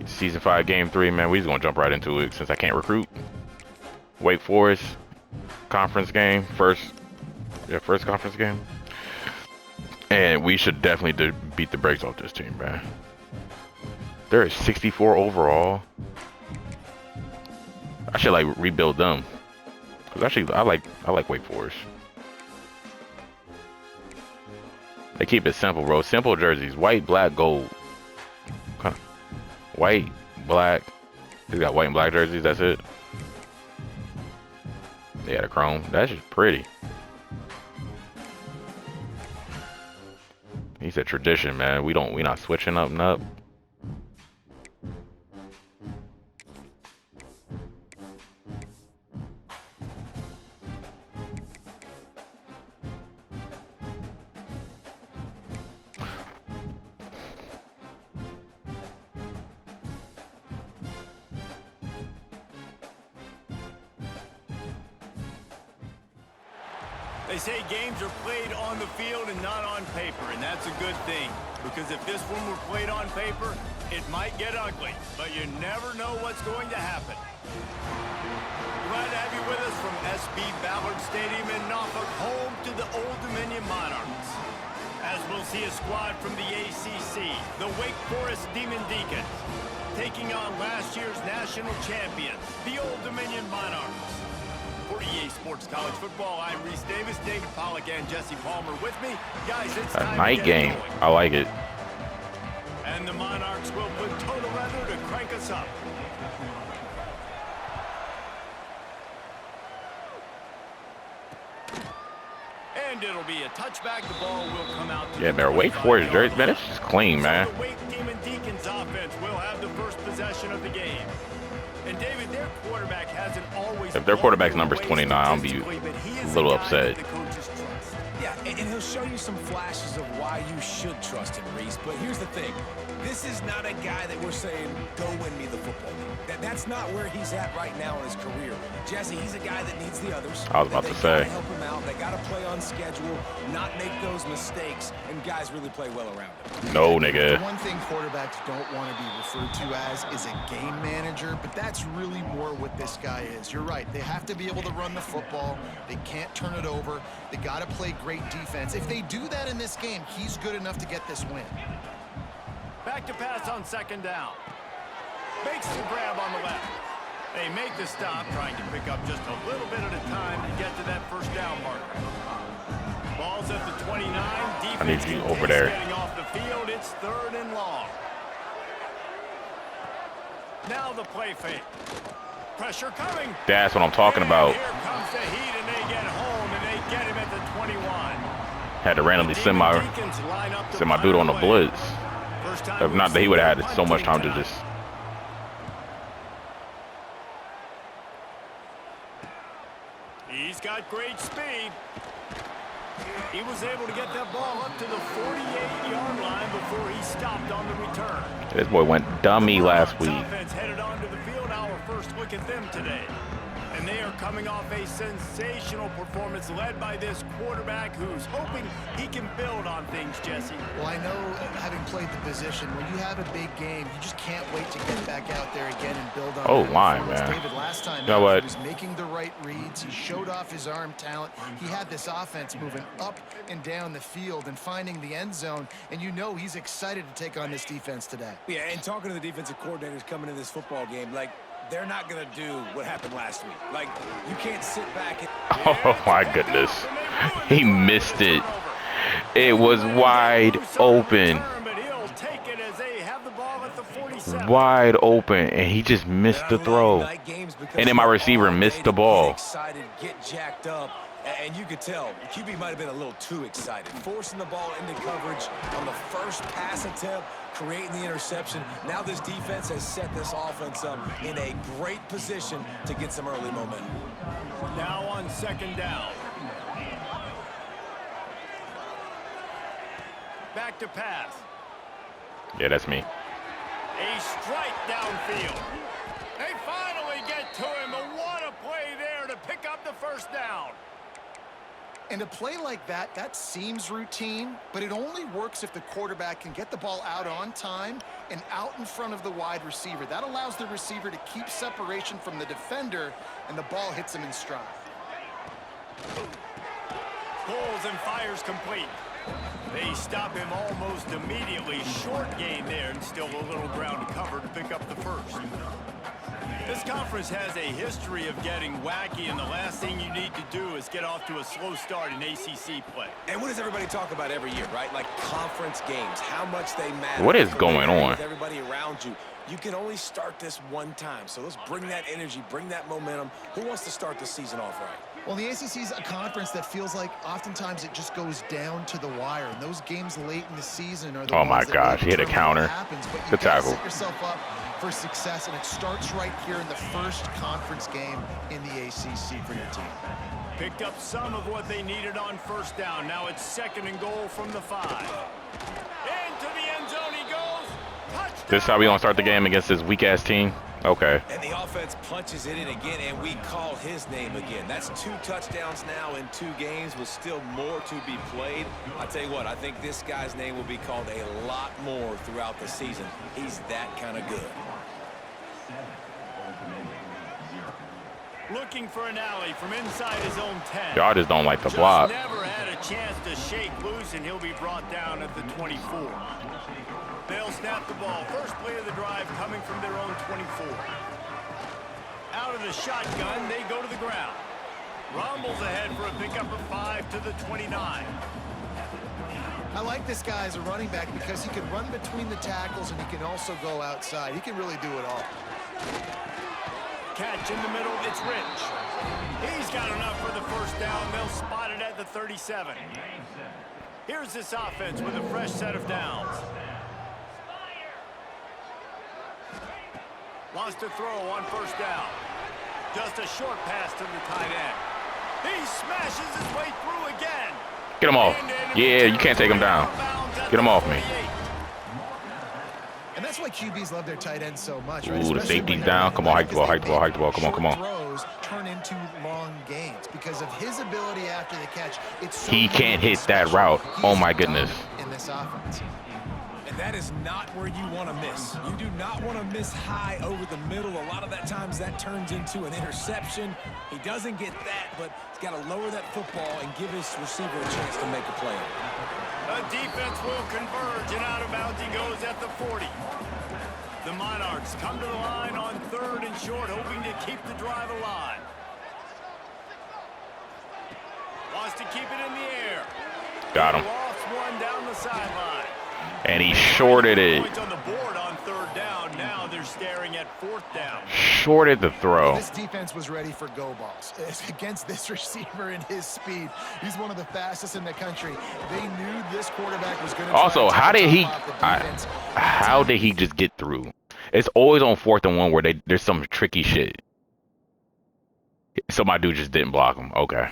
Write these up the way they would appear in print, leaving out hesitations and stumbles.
Season 5, Game 3, man. We just gonna jump right into it since I can't recruit. Wake Forest conference game, first conference game, and we should definitely beat the brakes off this team, man. There is 64 overall. I should like rebuild them. Cause actually, I like Wake Forest. They keep it simple, bro. Simple jerseys: white, black, gold. Huh. White, black. They got white and black jerseys. That's it. They had a chrome. That's just pretty. He said tradition, man. We not switching up and up. They say games are played on the field and not on paper, and that's a good thing. Because if this one were played on paper, it might get ugly, but you never know what's going to happen. Glad to have you with us from SB Ballard Stadium in Norfolk, home to the Old Dominion Monarchs. As we'll see a squad from the ACC, the Wake Forest Demon Deacons, taking on last year's national champions, the Old Dominion Monarchs. For EA Sports College Football, I'm Reese Davis, David Pollack, and Jesse Palmer with me. Guys, it's time a night game. Going. I like it. And the Monarchs will put total leather to crank us up. And it'll be a touchback. The ball will come out. Yeah, man. Wake Forest jersey, man. It's just clean, man. So the Wake Demon Deacons offense will have the first possession of the game. And David, their quarterback hasn't always. If their quarterback's number's 29, I'll be a little upset. Yeah, and he'll show you some flashes of why you should trust him, Reese. But here's the thing. This is not a guy that we're saying, go win me the football game. That's not where he's at right now in his career. Jesse, he's a guy that needs the others. I was about to say. They gotta help him out. They got to play on schedule, not make those mistakes, and guys really play well around him. No, nigga. The one thing quarterbacks don't want to be referred to as is a game manager, but that's really more what this guy is. You're right. They have to be able to run the football. They can't turn it over. They got to play great defense. If they do that in this game, he's good enough to get this win. Back to pass on second down. Makes the grab on the left. They make the stop, trying to pick up just a little bit at a time to get to that first down marker. Ball's at the 29. Defense I need you over there. Getting off the field. It's third and long. Now the play fake. Pressure coming. That's what I'm talking about. Here comes the heat, and they get home, and they get him at the 21. Had to randomly send my dude on the blitz. If not, he would have had so much time to just. He's got great speed. He was able to get that ball up to the 48-yard line before he stopped on the return. This boy went dummy last week. Offense headed onto the field. Our first look at them today. And they are coming off a sensational performance led by this quarterback who's hoping he can build on things, Jesse. Well, I know, having played the position, when you have a big game, you just can't wait to get back out there again and build on Oh, line, man. David, last time you know what? He was making the right reads. He showed off his arm talent. He had this offense moving up and down the field and finding the end zone. And you know he's excited to take on this defense today. Yeah, and talking to the defensive coordinators coming into this football game, like, they're not going to do what happened last week. Like, you can't sit back and... Oh, my goodness. He missed it. It was wide open. Wide open, and he just missed the throw. And then my receiver missed the ball. Excited, get jacked up, and you could tell QB might have been a little too excited, forcing the ball into coverage on the first pass attempt, creating the interception. Now this defense has set this offense up in a great position to get some early momentum. Now on second down. Back to pass. Yeah, that's me. A strike downfield. They finally get to him, and what a play there to pick up the first down. And a play like that seems routine, but it only works if the quarterback can get the ball out on time and out in front of the wide receiver. That allows the receiver to keep separation from the defender, and the ball hits him in stride. Pulls and fires complete. They stop him almost immediately. Short gain there, and still a little ground to cover to pick up the first. This conference has a history of getting wacky, and the last thing you need to do is get off to a slow start in ACC play. And what does everybody talk about every year, right? Like conference games, how much they matter. What is going on? With everybody around you. You can only start this one time, so let's bring that energy, bring that momentum. Who wants to start the season off right? Well, the ACC is a conference that feels like oftentimes it just goes down to the wire. And those games late in the season are the Oh my ones that gosh, he hit a determine counter. what happens. But you Good gotta tackle. set yourself up for success, and it starts right here in the first conference game in the ACC for your team. Picked up some of what they needed on first down. Now it's 2nd and goal from the 5. Into the end zone he goes. Touchdown. This is how we gonna start the game against this weak-ass team? Okay. And the offense punches it in again, and we call his name again. That's 2 touchdowns now in 2 games with still more to be played. I tell you what, I think this guy's name will be called a lot more throughout the season. He's that kind of good. Looking for an alley from inside his own 10. Y'all just don't like the Just block. never had a chance to shake loose, and he'll be brought down at the 24. They'll snap the ball. First play of the drive coming from their own 24. Out of the shotgun, they go to the ground. Rumbles ahead for a pickup of 5 to the 29. I like this guy as a running back because he can run between the tackles and he can also go outside. He can really do it all. Catch in the middle, it's Rich. He's got enough for the first down. They'll spot it at the 37. Here's this offense with a fresh set of downs. Wants to throw on first down. Just a short pass to the tight end. He smashes his way through again. Get him off. Yeah, you can't take him down. Get him off me. And that's why QBs love their tight ends so much, right? Ooh, the Especially safety's when down. they're Come on, hike running, the ball, hike the ball, hike the ball. Come on, come on. short throws turn into long gains because of his ability after the catch. It's so He can't unique and hit that special. route. He's Oh my goodness. done in this offense. And that is not where you want to miss. You do not want to miss high over the middle. A lot of that times that turns into an interception. He doesn't get that, but he's got to lower that football and give his receiver a chance to make a play. The defense will converge, and out of bounds he goes at the 40. The Monarchs come to the line on 3rd and short, hoping to keep the drive alive. Wants to keep it in the air. Got him. Lost one down the sideline. And he shorted it. Points on the board on 3rd down. Now they're staring at 4th down. Shorted the throw. This defense was ready for go balls. Against this receiver and his speed, he's one of the fastest in the country. They knew this quarterback was going to. Also, how did he just get through? It's always on 4th and 1 where there's some tricky shit. So my dude just didn't block him. Okay.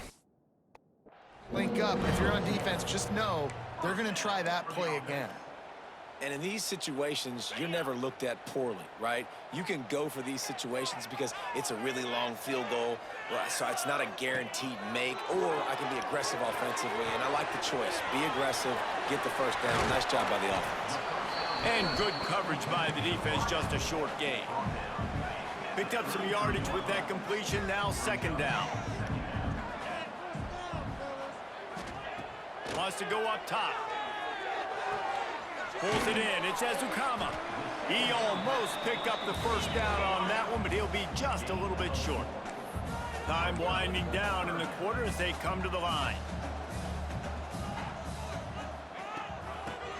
Link up. If you're on defense, just know they're going to try that play again. And in these situations, you're never looked at poorly, right? You can go for these situations because it's a really long field goal, so it's not a guaranteed make, or I can be aggressive offensively, and I like the choice. Be aggressive, get the first down. Nice job by the offense. And good coverage by the defense, just a short gain. Picked up some yardage with that completion, now 2nd down. Wants to go up top. Pulls it in, it's Ezukama. He almost picked up the first down on that one, but he'll be just a little bit short. Time winding down in the quarter as they come to the line.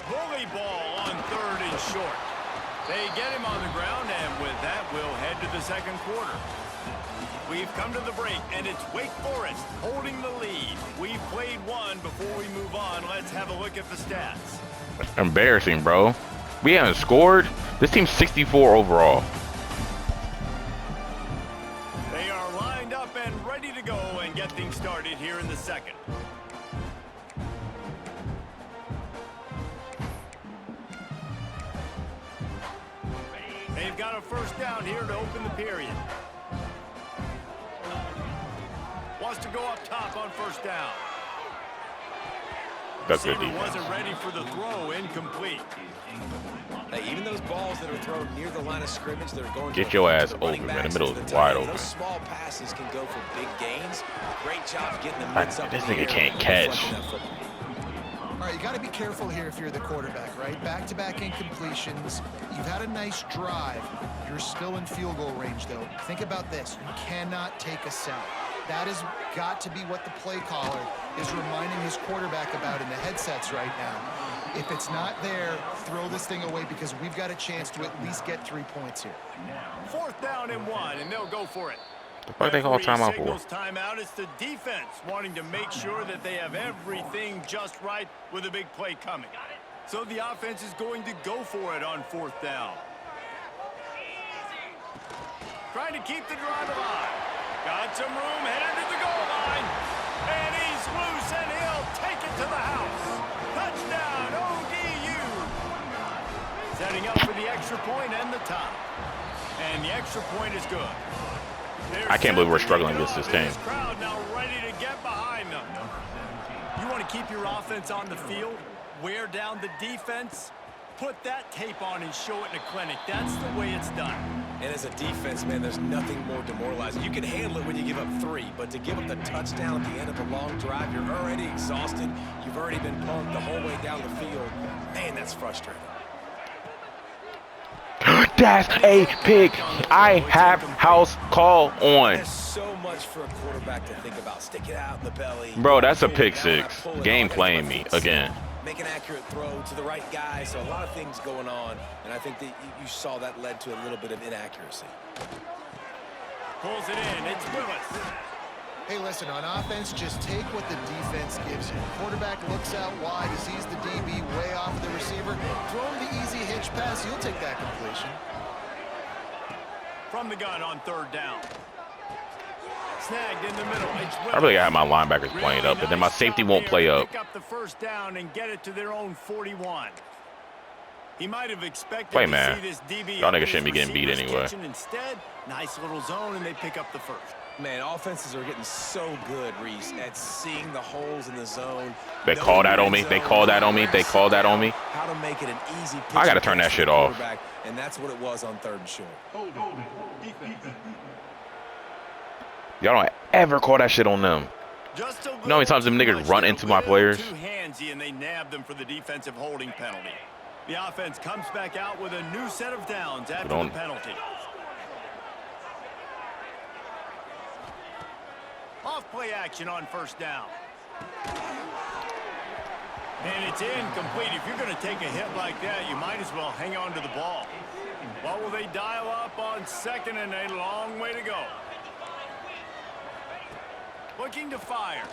Bully ball on 3rd and short. They get him on the ground, and with that, we'll head to the 2nd quarter. We've come to the break, and it's Wake Forest holding the lead. We've played one. Before we move on, let's have a look at the stats. Embarrassing, bro. We haven't scored. This team's 64 overall. They are lined up and ready to go and get things started here in the 2nd. They've got a first down here to open the period. Wants to go up top on first down. That's good Receiver defense. wasn't ready for the throw, incomplete. Hey, even those balls that are thrown near the line of scrimmage that are going Get to your the ass running open, man. The backs middle and is the tight wide ends, open. those small passes can go for big gains. Great job getting the Like, mitts up this in the nigga air can't and catch. deflecting that football. All right, you got to be careful here if you're the quarterback, right? Back-to-back incompletions. You've had a nice drive. You're still in field goal range, though. Think about this. You cannot take a sack. That has got to be what the play caller is reminding his quarterback about in the headsets right now. If it's not there, throw this thing away because we've got a chance to at least get 3 points here. 4th down and 1, and they'll go for it. The fuck they call timeout for? Signals timeout. It's the defense wanting to make sure that they have everything just right with a big play coming. So the offense is going to go for it on 4th down. Trying to keep the drive alive. Got some room headed to the goal line. And he's loose, and he'll take it to the house. Touchdown, ODU. Setting up for the extra point and the tie. And the extra point is good. I can't believe we're struggling against this team. This crowd now ready to get behind them. You want to keep your offense on the field, wear down the defense, put that tape on and show it in a clinic. That's the way it's done. And as a defense, man, there's nothing more demoralizing. You can handle it when you give up 3, but to give up the touchdown at the end of a long drive, you're already exhausted. You've already been punked the whole way down the field. Man, that's frustrating. That's a pick. I have house call on. There's so much for a quarterback to think about. Stick it out in the belly. Bro, that's a pick 6. Game playing me again. Make an accurate throw to the right guy. So a lot of things going on, and I think that you saw that led to a little bit of inaccuracy. Pulls it in. It's Willis. Hey, listen, on offense, just take what the defense gives you. Quarterback looks out wide. He sees the DB way off of the receiver. Throw him the easy hitch pass. He'll take that completion. From the gun on 3rd down. Snagged in the middle. It's Willis. I really got my linebackers playing up, but then my safety won't play up. Pick up the 1st down and get it to their own 41. He might have expected Play, to man. see this DB. Y'all niggas shouldn't be getting beat receivers anyway. catching. Instead, nice little zone, and they pick up the 1st. Man, offenses are getting so good, Reese, at seeing the holes in the zone. They call that on me. They call that on me. They call that on me. How to make it an easy pitch. I gotta turn that shit off. And that's what it was on 3rd and short. Y'all don't ever call that shit on them. Just a You know how many times them niggas run into my players? Too handsy, and they nab them for the defensive holding penalty. The offense comes back out with a new set of downs after the penalty. Off play action on 1st down. And it's incomplete. If you're going to take a hit like that, you might as well hang on to the ball. What will they dial up on 2nd and a long way to go? Looking to fire.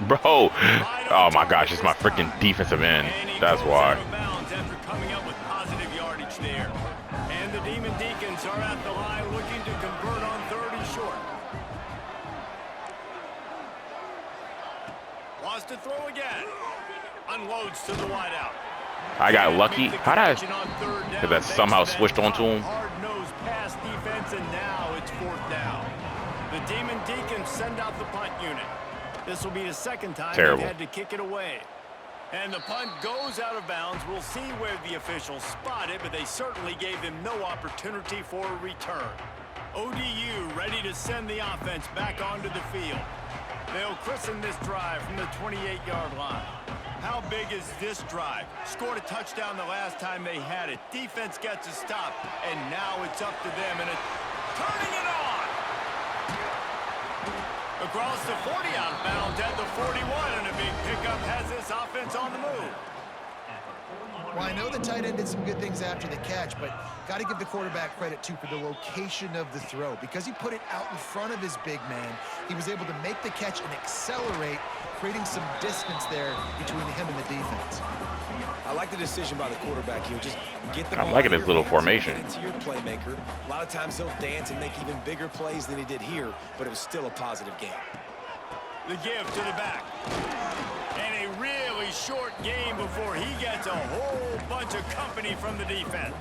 Bro. Oh my gosh, it's my freaking defensive end. That's why. After coming up with positive yardage there. And the Demon Deacons are at the line looking to convert on 3rd and short. Wants to throw again. Unloads to the wideout. I got lucky. How did I? Because that somehow switched onto him. Hard-nosed pass defense, and now it's 4th down. The Demon Deacons send out the punt unit. This will be the 2nd time they've had to kick it away. And the punt goes out of bounds. We'll see where the officials spot it, but they certainly gave them no opportunity for a return. ODU ready to send the offense back onto the field. They'll christen this drive from the 28-yard line. How big is this drive? Scored a touchdown the last time they had it. Defense gets a stop, and now it's up to them. And turning it on! Across the 40 out of bounds at the 41, and a big pickup has this offense on the move. Well, I know the tight end did some good things after the catch, but got to give the quarterback credit, too, for the location of the throw. Because he put it out in front of his big man, he was able to make the catch and accelerate, creating some distance there between him and the defense. I like the decision by the quarterback here. Just get the ball. I'm liking his little formation. Get it to your playmaker. A lot of times he'll dance and make even bigger plays than he did here, but it was still a positive game. The give to the back. And a really short game before he gets a whole bunch of company from the defense.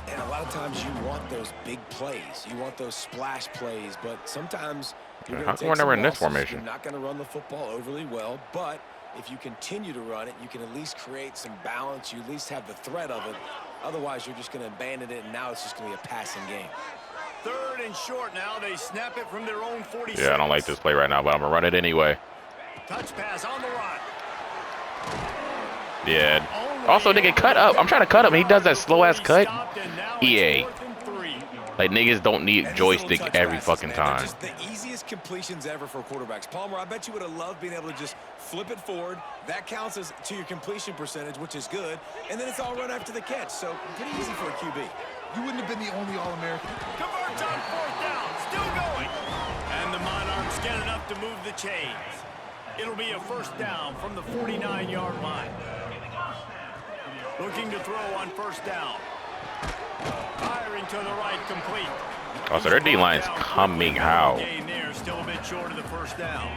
And a lot of times you want those big plays. You want those splash plays, but sometimes you're how come we're never in this formation? You're not going to run the football overly well, but If you continue to run it, you can at least create some balance. You at least have the threat of it. Otherwise, you're just going to abandon it, and now it's just going to be a passing game. 3rd and short now. They snap it from their own 46. Yeah, I don't like this play right now, but I'm going to run it anyway. Touch pass on the run. Yeah. Also, nigga, cut up. I'm trying to cut him. He does that slow-ass cut. EA. Like, niggas don't need joystick every fucking time. Just the easiest completions ever for quarterbacks. Palmer, I bet you would have loved being able to just flip it forward. That counts as to your completion percentage, which is good. And then it's all run after the catch. So pretty easy for a QB. You wouldn't have been the only All-American. Converts on 4th down. Still going. And the Monarchs get enough to move the chains. It'll be a 1st down from the 49-yard line. Looking to throw on 1st down. Firing to the right, complete. Oh, so their D-line's coming how? Still a bit short of the 1st down.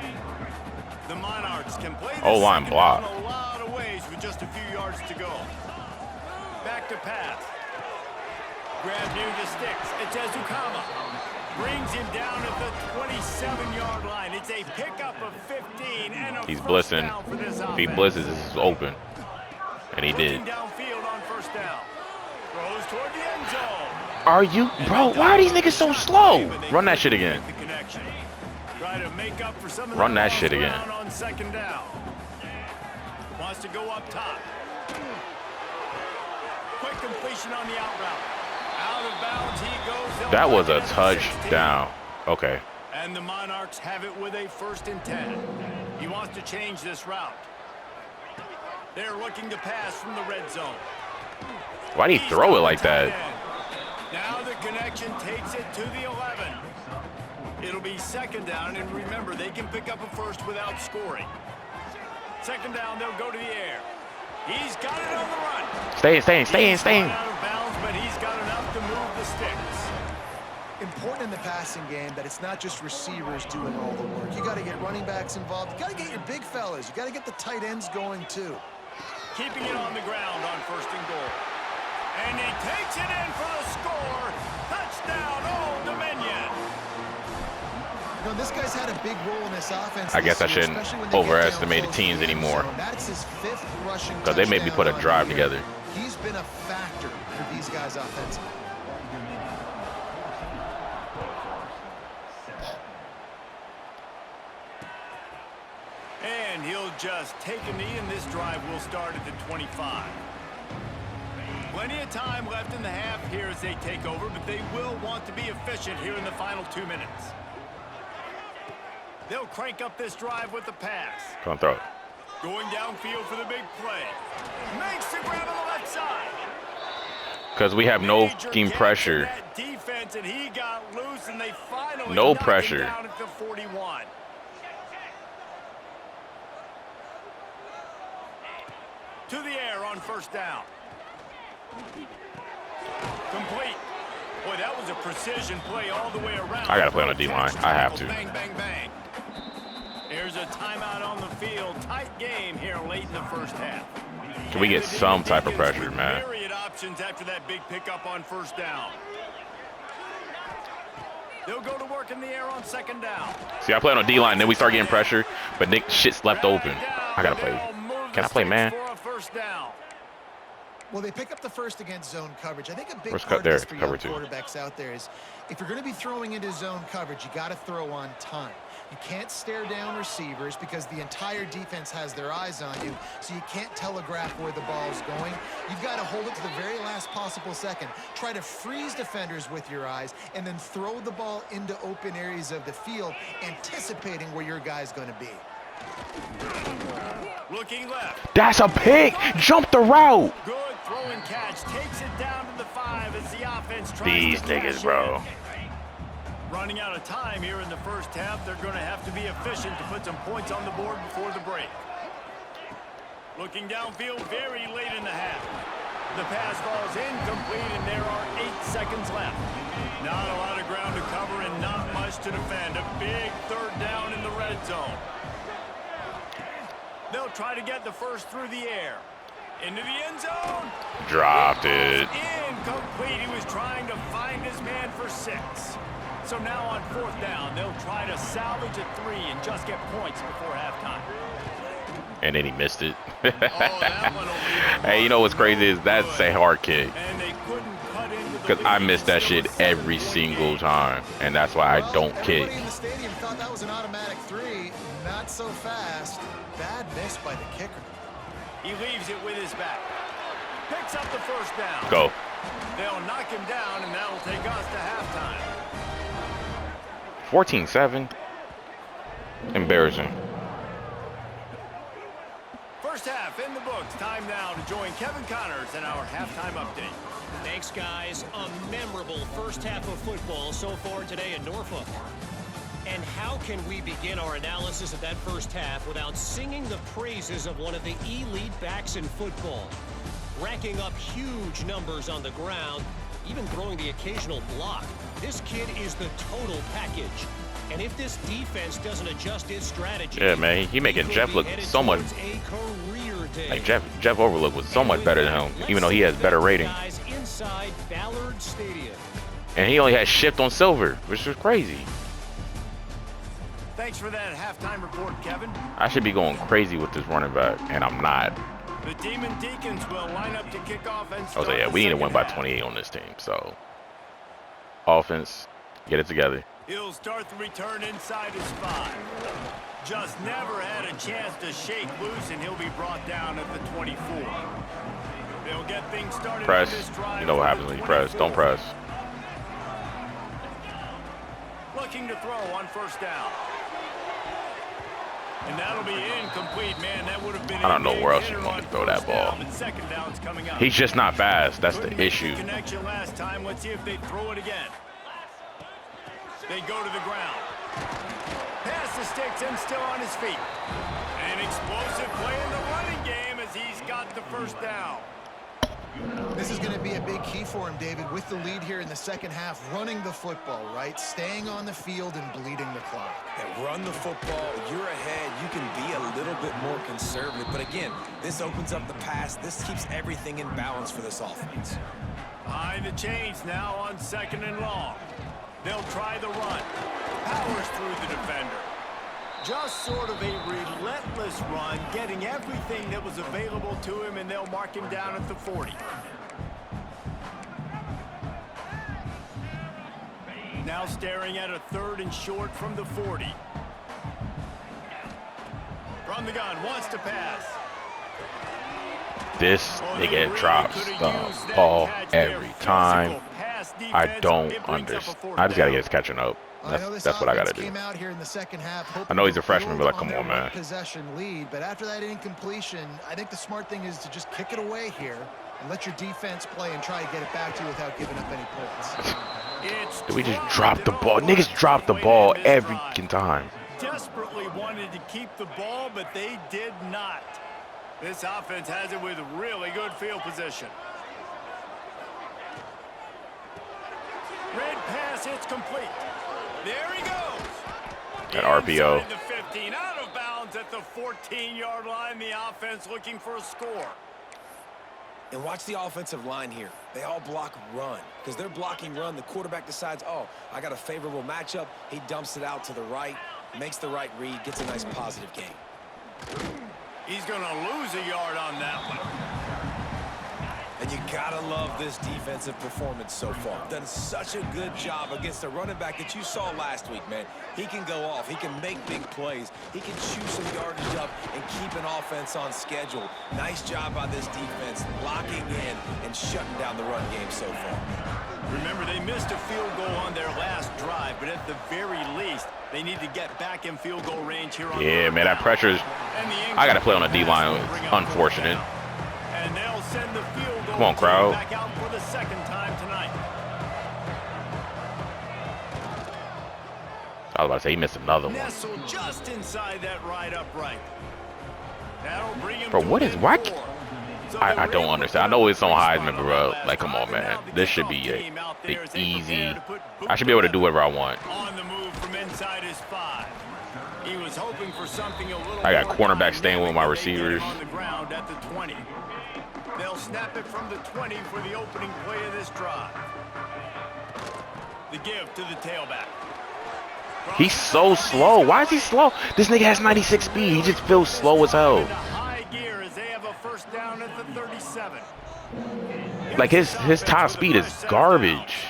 The Monarchs can play this O-line second block. down a lot of ways with just a few yards to go. Back to pass. Grab near the sticks. It's Ezukama. Brings him down at the 27-yard line. It's a pickup of 15 and a He's 1st blitzing. down for this If he offense. blitzes, this is open. And he did. Looking downfield on 1st down. Throws toward the end zone. Are you? Bro, why are these niggas so slow? Run that shit again. Try to make up for some of Run that lost shit again. ground on 2nd down. Wants to go up top. Quick completion on the out route. Out of bounds he goes. They'll That was a mark it at the 16. touchdown. Okay. And the Monarchs have it with a 1st and 10. He wants to change this route. They're looking to pass from the red zone. Why'd he throw it like that? Now the connection takes it to the 11. It'll be 2nd down, and remember, they can pick up a 1st without scoring. 2nd down, they'll go to the air. He's got it on the run. Stay in. He's gone out of bounds, but he's got enough to move the sticks. Important in the passing game that it's not just receivers doing all the work. You got to get running backs involved. You got to get your big fellas. You got to get the tight ends going too. Keeping it on the ground on 1st and goal. And he takes it in for the score. Touchdown, Old Dominion. You know, this guy's had a big role in this offense. I guess I this year, shouldn't especially when they get down overestimate close the teams to end anymore. zone. That's his 5th rushing Because they made me put a touchdown drive on the year. together. He's been a factor for these guys offensively. And he'll just take a knee, and this drive will start at the 25. Plenty of time left in the half here as they take over, but they will want to be efficient here in the final 2 minutes. They'll crank up this drive with the pass. Come on, throw it. Going downfield for the big play. Makes the grab on the left side. Because we have no Major fucking gains in pressure. that defense, and he got loose, and they finally No knocked him pressure. down at the 41. To the air on 1st down. Complete. Boy, that was a precision play all the way around. I got to play on the D-line. I have to. Bang, bang, bang. There's a timeout on the field. Tight game here late in the 1st half. Can we get some type of pressure, man? Myriad options after that big pickup on 1st down. They'll go to work in the air on 2nd down. See, I play on the D-line, then we start getting pressure, but Nick, shit's left open. I got to play. Can I play, man? For a 1st down. Well, they pick up the 1st against zone coverage. I think a big Where's part there? of this for young Cover 2. quarterbacks out there is if you're going to be throwing into zone coverage, you got to throw on time. You can't stare down receivers because the entire defense has their eyes on you, so you can't telegraph where the ball's going. You've got to hold it to the very last possible second. Try to freeze defenders with your eyes and then throw the ball into open areas of the field, anticipating where your guy's going to be. Looking left. That's a pick. Jump the route. Good throw and catch. Takes it down to the 5 as the offense tries These to niggas, cash bro. in. Running out of time here in the 1st half. They're going to have to be efficient to put some points on the board before the break. Looking downfield very late in the half. The pass falls incomplete, and there are 8 seconds left. Not a lot of ground to cover and not much to defend. A big 3rd down in the red zone. They'll try to get the 1st through the air. Into the end zone. Dropped it. Incomplete. He was trying to find his man for 6. So now on 4th down, they'll try to salvage a 3 and just get points before halftime. And then he missed it. That one will leave a Hey, you know what's crazy is good. that's a hard kick. And they couldn't cut into the Because I lead. miss that Still a shit every 7-point single game. time. And that's why I Well, don't kick. everybody in the stadium thought that was an automatic three. Not so fast. Bad miss by the kicker. He leaves it with his back. Picks up the first down. Go. They'll knock him down, and that'll take us to halftime. 14-7. Embarrassing. First half in the books. Time now to join Kevin Connors in our halftime update. Thanks, guys. A memorable first half of football so far today in Norfolk. And how can we begin our analysis of that first half without singing the praises of one of the elite backs in football? Racking up huge numbers on the ground, even throwing the occasional block. This kid is the total package. And if this defense doesn't adjust its strategy, Yeah, man. He making Jeff look so much. Like Jeff Overlook was so much better than him, even though he has better rating. Inside Ballard Stadium. And he only had shift on silver, which was crazy. Thanks for that halftime report, Kevin. I should be going crazy with this running back, and I'm not. The Demon Deacons will line up to kick off and I was start like, yeah, the we need to second win by half. 28 on this team. So, offense, get it together. He'll start the return inside his 5. Just never had a chance to shake loose, and he'll be brought down at the 24. They'll get things started Press. on this drive. You know what from happens the when you press. 24. Don't press. Looking to throw on first down. And that'll be incomplete, man. That would have been I don't know a big where else hitter you want on to throw that first ball. down, and second down's coming up. He's just not fast. That's the Couldn't make issue. Connection last time. Let's see if they throw it again. They go to the ground. Pass the sticks and still on his feet. An explosive play in the running game as he's got the first down. This is going to be a big key for him, David, with the lead here in the second half, running the football, right? Staying on the field and bleeding the clock. And run the football, you're ahead, you can be a little bit more conservative. But again, this opens up the pass. This keeps everything in balance for this offense. Behind the chains now on 2nd and long. They'll try the run. Powers through the defender. Just sort of a relentless run, getting everything that was available to him, and they'll mark him down at the 40. Now staring at a 3rd and short from the 40. From the gun, wants to pass. This nigga drops the ball every time. I don't understand. I just gotta get his catching up. That's what I gotta do. Came out here in the second half, I know he's a freshman, but like, hoping come on, their man. Possession lead, but after that incompletion, I think the smart thing is to just kick it away here and let your defense play and try to get it back to you without giving up any points. Did we just drop the ball? Niggas drop the ball every fucking time. Desperately wanted to keep the ball, but they did not. This offense has it with really good field position. Red pass, it's complete. There he goes. That RPO. Inside the 15, out of bounds at the 14-yard line. The offense looking for a score. And watch the offensive line here. They all block run. Because they're blocking run, the quarterback decides, oh, I got a favorable matchup. He dumps it out to the right, makes the right read, gets a nice positive gain. He's going to lose a yard on that one. And you gotta love this defensive performance so far. Done such a good job against the running back that you saw last week, man. He can go off. He can make big plays. He can chew some yardage up and keep an offense on schedule. Nice job by this defense, locking in and shutting down the run game so far. Remember, they missed a field goal on their last drive, but at the very least, they need to get back in field goal range here on Yeah, man, that pressure is... I got to play on the D-line. Unfortunate. And they'll send the field goal Come on, crowd. back out for the second time tonight. I was about to say, he missed another one. Nestled just inside that right upright. That'll bring him Bro, to what is... within Why? 4. So I they were don't able understand. I to know it's on put Heisman, on bro. the last Like, come on, drive, and man. now the This should be kickoff team out there the as they easy... prepare to put I should be able to do together. whatever I want. On the move from inside his 5. He was hoping for something a little I got more cornerback dynamic, staying with my and they get him receivers. on the ground at the 20. They'll snap it from the 20 for the opening play of this drive. The give to the tailback. He's so slow. Why is he slow? This nigga has 96 speed. He just feels slow as hell. Into high gear as they have a first down at the 37. Like his top speed is garbage.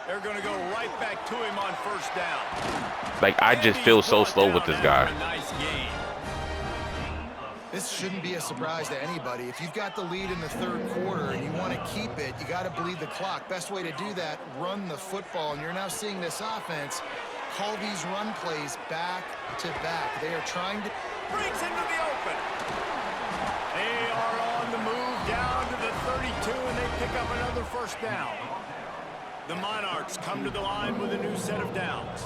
They're going to go right back to him on first down. Like I just feel so slow with this guy. Nice game. This shouldn't be a surprise to anybody. If you've got the lead in the third quarter and you want to keep it, you got to bleed the clock. Best way to do that, run the football. And you're now seeing this offense call these run plays back to back. They are trying to... Breaks into the open. They are on the move down to the 32, and they pick up another first down. The Monarchs come to the line with a new set of downs.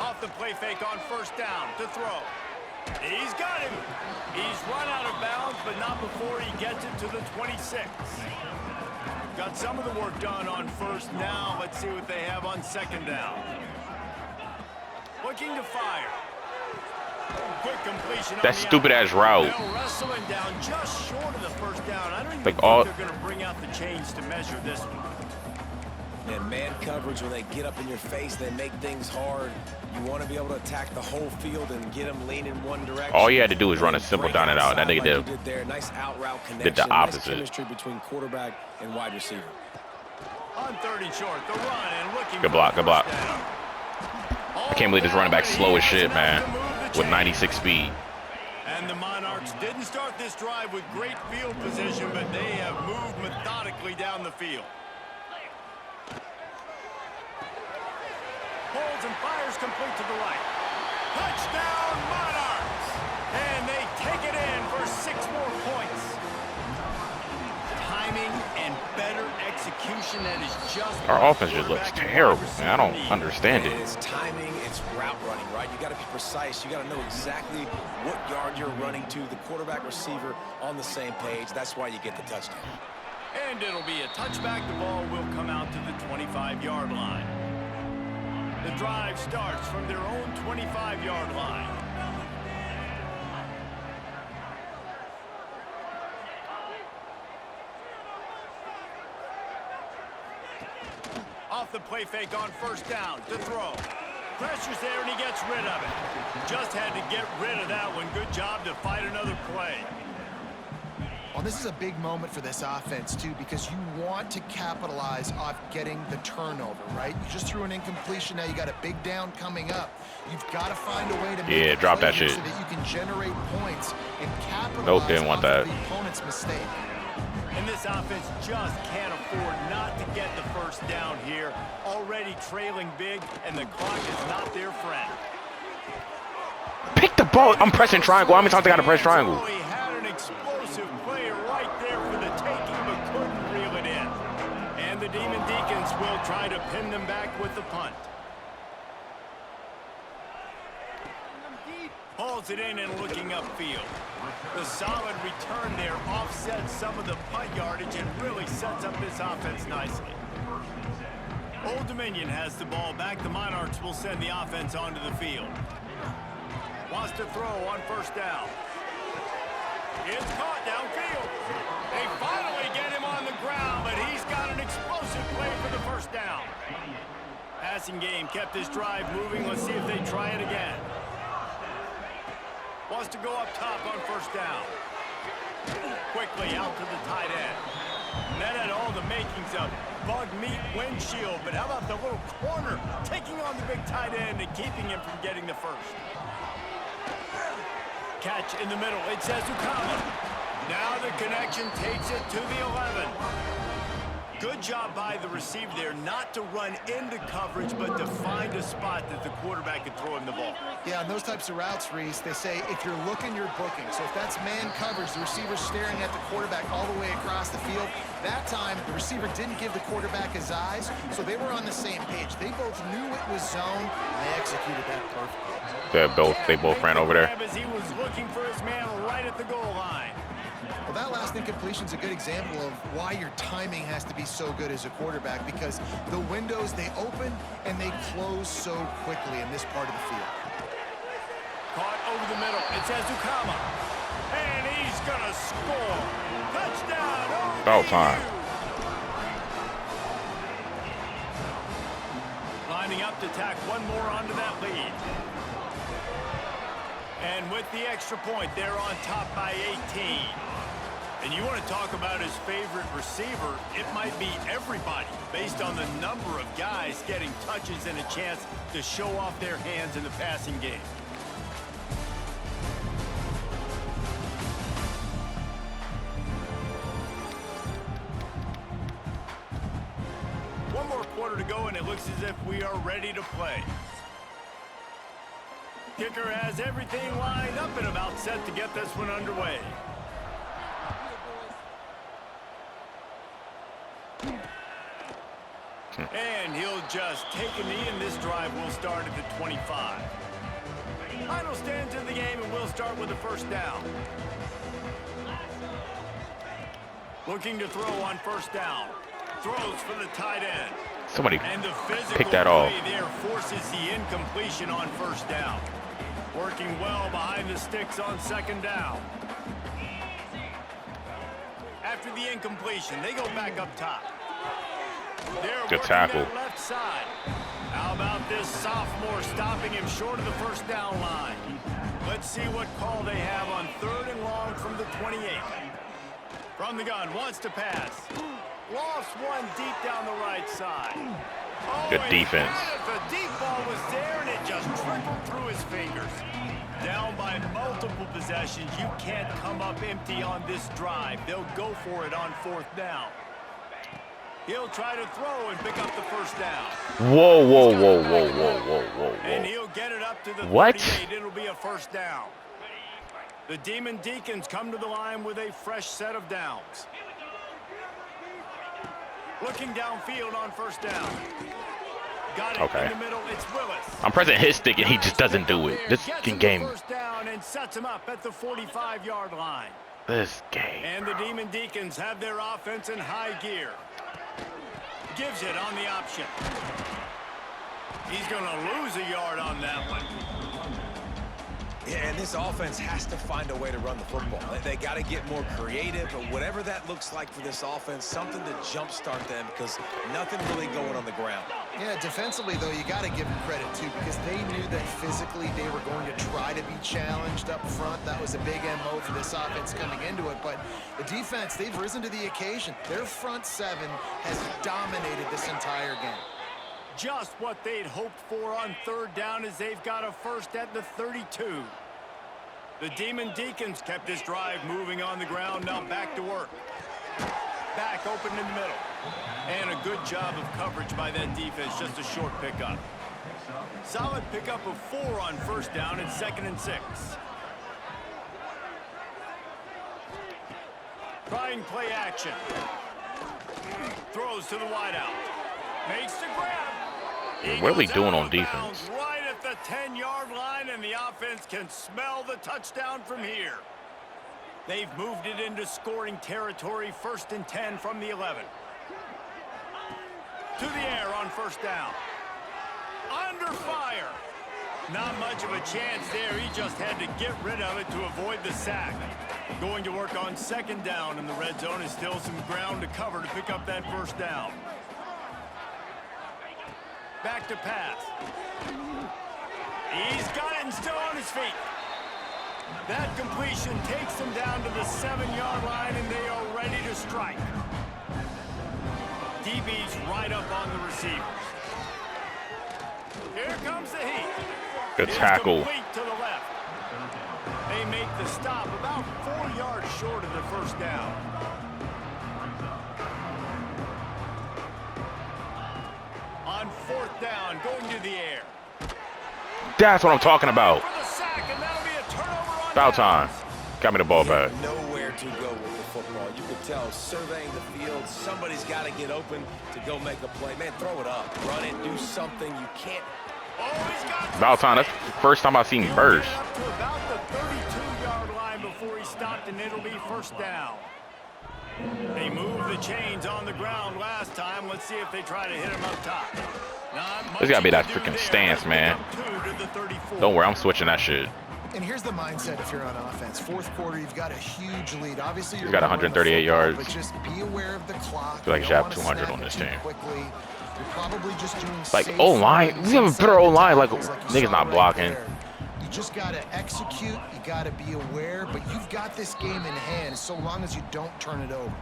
Off the play fake on first down to throw. He's got him. He's run out of bounds, but not before he gets it to the 26. Got some of the work done on first down. Let's see what they have on second down. Looking to fire. Quick completion. That stupid ass route. Wrestling down just short of the first down. I don't even Like think all... they're going to bring out the chains to measure this one. And man coverage, when they get up in your face, they make things hard. You want to be able to attack the whole field and get them leaning one direction. All you had to do is run a simple down and out. That nigga did. Nice out route connection. did the opposite. Nice chemistry between quarterback and wide receiver. On 30 short, the run and looking. Good block, good block. down. I can't believe this running back slow as shit, man. With 96 speed. And the Monarchs didn't start this drive with great field position, but they have moved methodically down the field. Holds and fires complete to the right. Touchdown, Monarchs! And they take it in for 6 more points. Timing and better execution that is just... Our offense just looks terrible, man. I don't understand it. It's timing, it's route running, right? You got to be precise. You got to know exactly what yard you're running to. The quarterback receiver on the same page. That's why you get the touchdown. And it'll be a touchback. The ball will come out to the 25-yard line. The drive starts from their own 25-yard line. Off the play fake on first down to throw. Pressure's there and he gets rid of it. Just had to get rid of that one. Good job to fight another play. Well, this is a big moment for this offense, too, because you want to capitalize off getting the turnover, right? You just threw an incompletion. Now you got a big down coming up. You've got to find a way to make drop that shit. so that you can generate points and capitalize Nope, didn't want that. the opponent's mistake. And this offense just can't afford not to get the first down here. Already trailing big, and the clock is not their friend. Pick the ball. I'm pressing triangle. How many times I got to press triangle? He had an explosive play right there for the taking, but couldn't reel it in. And the Demon Deacons will try to pin them back with the punt. Hauls it in and looking upfield. The solid return there offsets some of the punt yardage and really sets up this offense nicely. Old Dominion has the ball back. The Monarchs will send the offense onto the field. Wants to throw on first down. It's caught downfield. They finally get him on the ground, but he's got an explosive play for the first down. Passing game kept this drive moving. Let's see if they try it again. Wants to go up top on first down. Quickly out to the tight end. And that had all the makings of bug meat windshield, but how about the little corner taking on the big tight end and keeping him from getting the first? Catch in the middle. It says Ukama. Now the connection takes it to the 11. Good job by the receiver there not to run into coverage, but to find a spot that the quarterback could throw him the ball. Yeah, on those types of routes, Reese, they say if you're looking, you're booking. So if that's man coverage, the receiver's staring at the quarterback all the way across the field. That time, the receiver didn't give the quarterback his eyes, so they were on the same page. They both knew it was zone, and they executed that perfectly. They both ran over there. As he was looking for his man right at the goal line. Well, that last incompletion is a good example of why your timing has to be so good as a quarterback, because the windows, they open and they close so quickly in this part of the field. Caught over the middle. It says Ukama. And he's going to score. Touchdown. ODU. About time. Lining up to tack one more onto that lead. And with the extra point, they're on top by 18. And you want to talk about his favorite receiver, it might be everybody based on the number of guys getting touches and a chance to show off their hands in the passing game. One more quarter to go, and it looks as if we are ready to play. Kicker has everything lined up and about set to get this one underway. And he'll just take a knee, and this drive will start at the 25. Final stands in the game, and we'll start with the first down. Looking to throw on first down. Throws for the tight end. Somebody And the physical pick that off. play there forces the incompletion on first down. Working well behind the sticks on second down. After the incompletion, they go back up top. They're Good working tackle. that left side. How about this sophomore stopping him short of the first down line? Let's see what call they have on 3rd and long from the 28. From the gun, wants to pass. Lofts one deep down the right side. Oh, Good defense. The deep ball was there, and it just trickled through his fingers. Down by multiple possessions, you can't come up empty on this drive. They'll go for it on 4th down. He'll try to throw and pick up the first down. Whoa, whoa, whoa, whoa, whoa, whoa, whoa, And whoa. he'll get it up to the What? 38. It'll be a first down. The Demon Deacons come to the line with a fresh set of downs. Looking downfield on first down. Got it Okay. in the middle. It's Willis. I'm pressing his stick and he just doesn't do it. This Gets him game. the first down and sets him up at the 45-yard line. This game. And the Demon Deacons have their offense in high gear. Gives it on the option. He's going to lose a yard on that one. Yeah, and this offense has to find a way to run the football. They got to get more creative, but whatever that looks like for this offense, something to jumpstart them because nothing really going on the ground. Yeah, defensively, though, you got to give them credit, too, because they knew that physically they were going to try to be challenged up front. That was a big MO for this offense coming into it. But the defense, they've risen to the occasion. Their front seven has dominated this entire game. Just what they'd hoped for on 3rd down as they've got a first at the 32. The Demon Deacons kept this drive moving on the ground. Now back to work. Back open in the middle. And a good job of coverage by that defense. Just a short pickup. Solid pickup of 4 on first down and 2nd and 6. Trying play action. Throws to the wideout. Makes the grab. What are we Goes doing out on of defense? bounds right at the 10-yard line, and the offense can smell the touchdown from here. They've moved it into scoring territory. 1st and 10 from the 11. To the air on first down. Under fire. Not much of a chance there. He just had to get rid of it to avoid the sack. Going to work on 2nd down, and the red zone is still some ground to cover to pick up that first down. Back to pass. He's got it and still on his feet. That completion takes them down to the 7-yard line, and they are ready to strike. DB's right up on the receivers. Here comes the heat. Good It's tackle. complete to the left. They make the stop about 4 yards short of the first down. On 4th down, going to the air. That's what I'm talking about. For the sack, and that'll be a turnover on Foul downs. time. Got me the ball back. Nowhere to go with the football. You could tell surveying the field, somebody's got to get open to go make a play. Man, throw it up, run it, do something. You can't. Oh, he's got Foul time. That's the first time I've seen He'll burst. get up to about the 32-yard line before he stopped, and it'll be first down. They moved the chains on the ground last time. Let's see if they try to hit him up top. There's gotta be that freaking stance, man. Don't worry, I'm switching that shit. And here's the mindset if you're on offense. 4th quarter, you've got a huge lead. Obviously, you're He's got gonna run the 138 football, yards. But just be aware of the clock. Feel like You he don't should have wanna 200 snap on it this too team. quickly. You're probably just doing Like, safe O-line? things We have a inside better the O-line. Like, tackles you niggas saw not right blocking. there. You just got to execute. You got to be aware. But you've got this game in hand so long as you don't turn it over.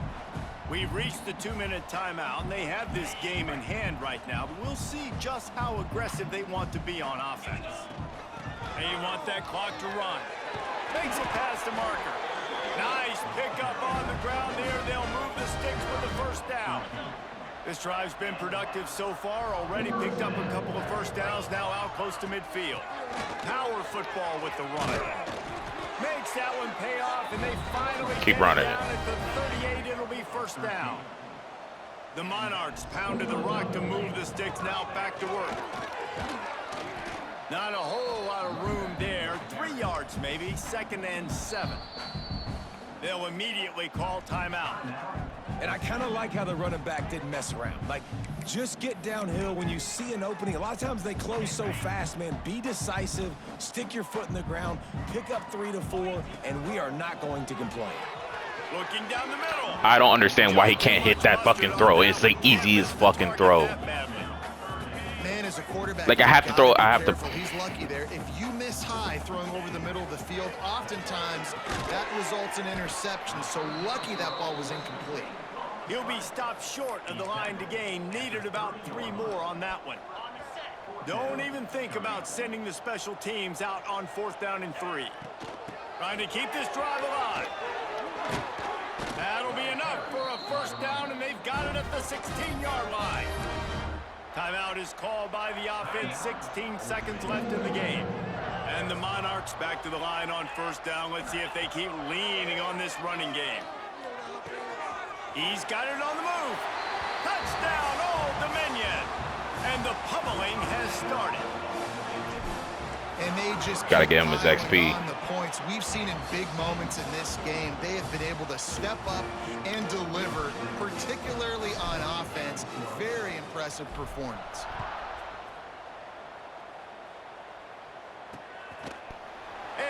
We've reached the 2-minute timeout, and they have this game in hand right now, but we'll see just how aggressive they want to be on offense. They want that clock to run. Makes it past the marker. Nice pickup on the ground here. They'll move the sticks for the first down. This drive's been productive so far. Already picked up a couple of first downs, now out close to midfield. Power football with the run. Makes that one pay off, and they finally Keep get running down it. at the 38. It'll be first down. The Monarchs pounded the rock to move the sticks. Now back to work. Not a whole lot of room there. 3 yards maybe. 2nd and 7. They'll immediately call timeout. And I kind of like how the running back didn't mess around. Like, just get downhill when you see an opening. A lot of times they close so fast, man. Be decisive, stick your foot in the ground, pick up 3 to 4, and we are not going to complain. Looking down the middle. I don't understand why he can't hit that fucking throw. It's the easiest fucking throw. Man, as a quarterback, Like, I have to throw. I have to. He's lucky there. If you miss high throwing over the middle of the field, oftentimes that results in interception. So lucky that ball was incomplete. He'll be stopped short of the line to gain. Needed about 3 more on that one. Don't even think about sending the special teams out on 4th down and 3. Trying to keep this drive alive. That'll be enough for a first down, and they've got it at the 16-yard line. Timeout is called by the offense. 16 seconds left in the game. And the Monarchs back to the line on first down. Let's see if they keep leaning on this running game. He's got it on the move. Touchdown, Old Dominion. And the pummeling has started. And they just Gotta give him his XP. on the points. We've seen in big moments in this game, they have been able to step up and deliver, particularly on offense. Very impressive performance.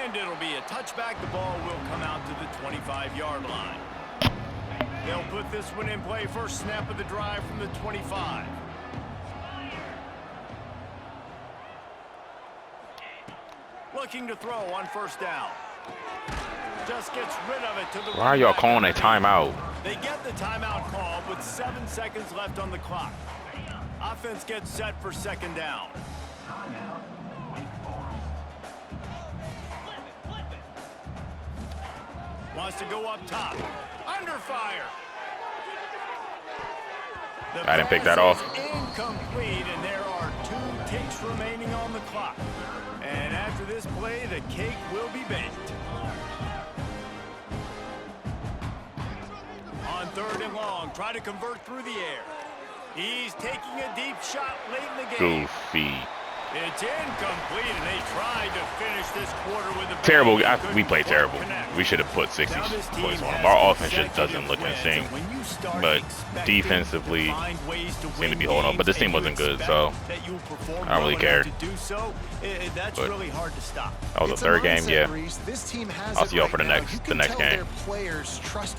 And it'll be a touchback. The ball will come out to the 25-yard line. They'll put this one in play. First snap of the drive from the 25. Looking to throw on first down. Just gets rid of it to the. Why are y'all calling a timeout? They get the timeout called with 7 seconds left on the clock. Offense gets set for 2nd down. Wants to go up top. Under fire. I didn't pick that off. Incomplete, and there are 2 ticks remaining on the clock. And after this play, the cake will be baked. On 3rd and long, try to convert through the air. He's taking a deep shot late in the game. Goofy. It's incomplete, and they tried to finish this quarter with a Terrible. bang. Couldn't We played quite terrible. connect. We should have put 60 Now this team points on them. has Our offense just doesn't consecutive look in wins, sync. and when you start But expecting defensively, to find ways to seem to win be holding on. But this games team wasn't and good, you so expect that you'll perform I don't really well care. enough to do so, that's But really hard to stop. that was the It's a 3rd game. mindset, Yeah. Reese. This team has I'll it see y'all right for the now. next You can tell game. their players trust